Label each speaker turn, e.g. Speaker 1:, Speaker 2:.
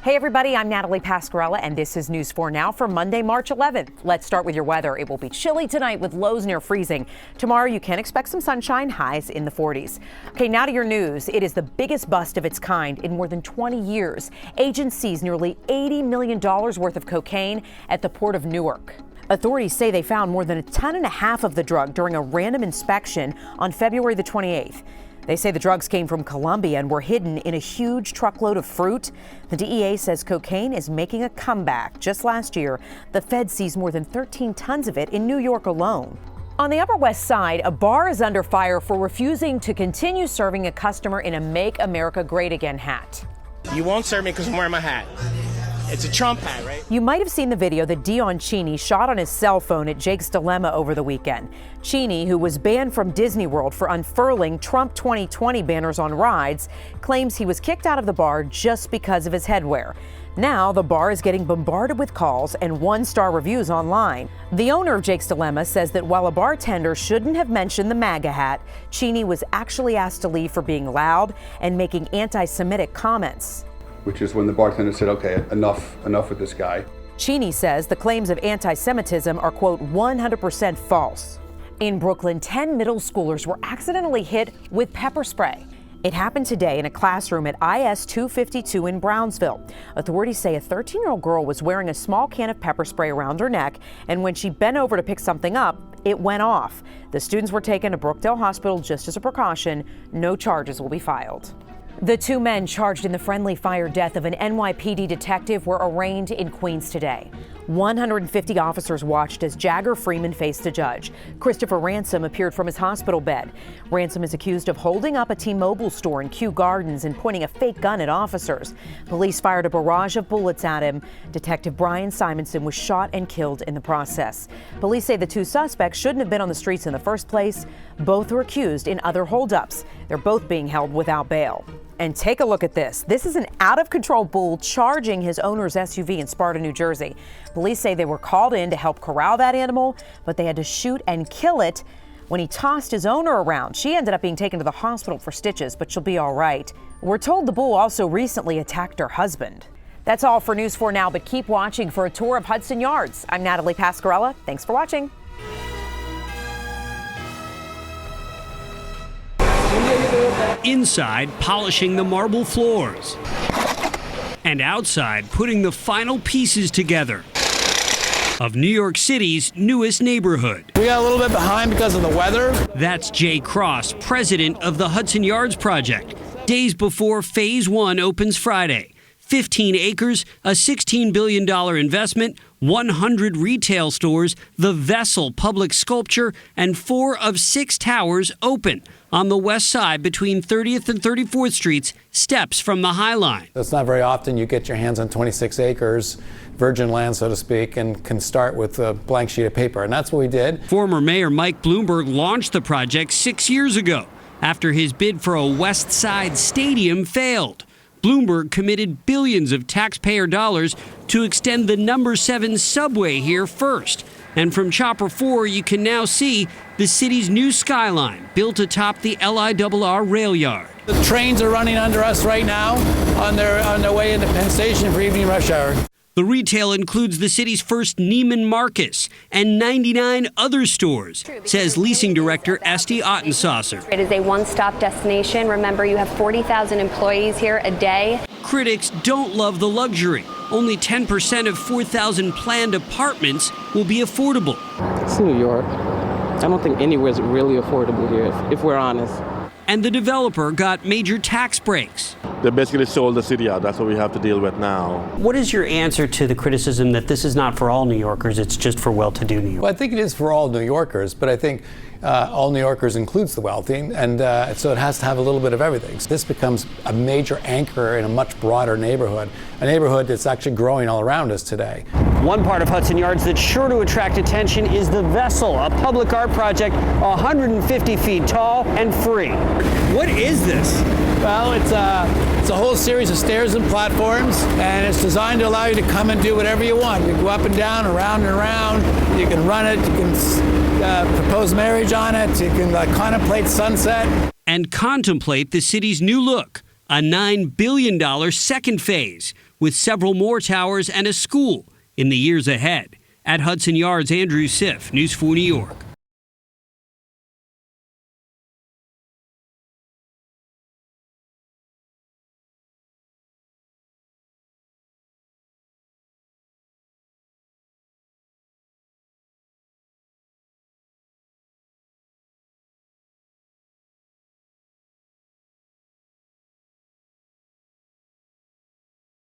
Speaker 1: Hey everybody, I'm Natalie Pasquarello, and this is News 4 Now for Monday, March 11th. Let's start with your weather. It will be chilly tonight with lows near freezing. Tomorrow you can expect some sunshine, highs in the 40s. Okay, now to your news. It is the biggest bust of its kind in more than 20 years. Agents seized nearly $80 million worth of cocaine at the port of Newark. Authorities say they found more than a ton and a half of the drug during a random inspection on February the 28th. They say the drugs came from Colombia and were hidden in a huge truckload of fruit. The DEA says cocaine is making a comeback. Just last year, the Fed seized more than 13 tons of it in New York alone. On the Upper West Side, a bar is under fire for refusing to continue serving a customer in a Make America Great Again hat.
Speaker 2: You won't serve me because I'm wearing my hat. It's a Trump hat, right?
Speaker 1: You might have seen the video that Dion Cini shot on his cell phone at Jake's Dilemma over the weekend. Cini, who was banned from Disney World for unfurling Trump 2020 banners on rides, claims he was kicked out of the bar just because of his headwear. Now the bar is getting bombarded with calls and one-star reviews online. The owner of Jake's Dilemma says that while a bartender shouldn't have mentioned the MAGA hat, Cini was actually asked to leave for being loud and making anti-Semitic comments.
Speaker 3: Which is when the bartender said, okay, enough with this guy.
Speaker 1: Cini says the claims of anti-Semitism are, quote, 100% false. In Brooklyn, 10 middle schoolers were accidentally hit with pepper spray. It happened today in a classroom at IS 252 in Brownsville. Authorities say a 13-year-old girl was wearing a small can of pepper spray around her neck, and when she bent over to pick something up, it went off. The students were taken to Brookdale Hospital just as a precaution. No charges will be filed. The two men charged in the friendly fire death of an NYPD detective were arraigned in Queens today. 150 officers watched as Jagger Freeman faced a judge. Christopher Ransom appeared from his hospital bed. Ransom is accused of holding up a T-Mobile store in Kew Gardens and pointing a fake gun at officers. Police fired a barrage of bullets at him. Detective Brian Simonson was shot and killed in the process. Police say the two suspects shouldn't have been on the streets in the first place. Both are accused in other holdups. They're both being held without bail. And take a look at this. This is an out-of-control bull charging his owner's SUV in Sparta, New Jersey. Police say they were called in to help corral that animal, but they had to shoot and kill it when he tossed his owner around. She ended up being taken to the hospital for stitches, but she'll be all right. We're told the bull also recently attacked her husband. That's all for News 4 Now, but keep watching for a tour of Hudson Yards. I'm Natalie Pasquarello. Thanks for watching.
Speaker 4: Inside, polishing the marble floors. And outside, putting the final pieces together of New York City's newest neighborhood.
Speaker 5: We got a little bit behind because of the weather.
Speaker 4: That's Jay Cross, president of the Hudson Yards project, days before Phase 1 opens Friday. 15 acres, a $16 billion investment, 100 retail stores, the Vessel public sculpture, and 4 of 6 towers open on the west side between 30th and 34th Streets, steps from the High Line.
Speaker 5: It's not very often you get your hands on 26 acres, virgin land, so to speak, and can start with a blank sheet of paper, and that's what we did.
Speaker 4: Former Mayor Mike Bloomberg launched the project 6 years ago after his bid for a West Side stadium failed. Bloomberg committed billions of taxpayer dollars to extend the number 7 subway here first. And from Chopper 4, you can now see the city's new skyline built atop the LIRR rail yard.
Speaker 5: The trains are running under us right now on their way into Penn Station for evening rush hour.
Speaker 4: The retail includes the city's first Neiman Marcus and 99 other stores, says leasing director Esty Ottensaucer.
Speaker 6: It is a one-stop destination. Remember, you have 40,000 employees here a day.
Speaker 4: Critics don't love the luxury. Only 10% of 4,000 planned apartments will be affordable.
Speaker 7: It's New York. I don't think anywhere is really affordable here, if we're honest.
Speaker 4: And the developer got major tax breaks.
Speaker 8: They basically sold the city out. That's what we have to deal with now.
Speaker 9: What is your answer to the criticism that this is not for all New Yorkers, it's just for well-to-do New Yorkers?
Speaker 5: Well, I think it is for all New Yorkers, but I think all New Yorkers includes the wealthy, and so it has to have a little bit of everything. So this becomes a major anchor in a much broader neighborhood, a neighborhood that's actually growing all around us today.
Speaker 9: One part of Hudson Yards that's sure to attract attention is the Vessel, a public art project 150 feet tall and free.
Speaker 4: What is this?
Speaker 5: Well, it's a whole series of stairs and platforms, and it's designed to allow you to come and do whatever you want. You can go up and down, around and around. You can run it. You can propose marriage on it. You can contemplate sunset.
Speaker 4: And contemplate the city's new look, a $9 billion second phase, with several more towers and a school in the years ahead. At Hudson Yards, Andrew Siff, News 4 New York.